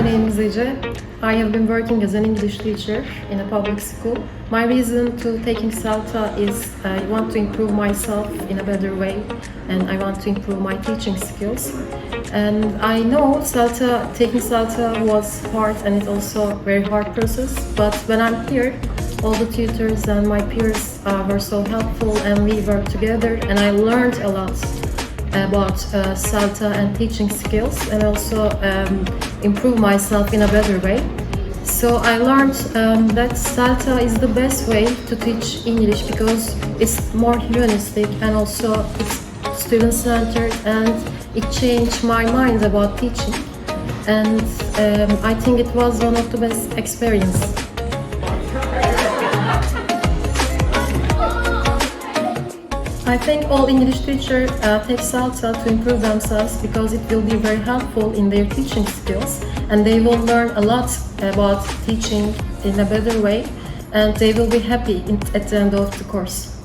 name is Ece. I have been working as an English teacher in a public school. My reason to taking CELTA is I want to improve myself in a better way and I want to improve my teaching skills. And I know taking CELTA was hard and it's also a very hard process, but when I'm here, all the tutors and my peers were so helpful and we worked together and I learned a lot about CELTA and teaching skills and also improve myself in a better way. So I learned that CELTA is the best way to teach English because it's more humanistic and also it's student-centered and it changed my mind about teaching. And I think it was one of the best experiences. I think all English teachers take CELTA to improve themselves because it will be very helpful in their teaching skills and they will learn a lot about teaching in a better way and they will be happy at the end of the course.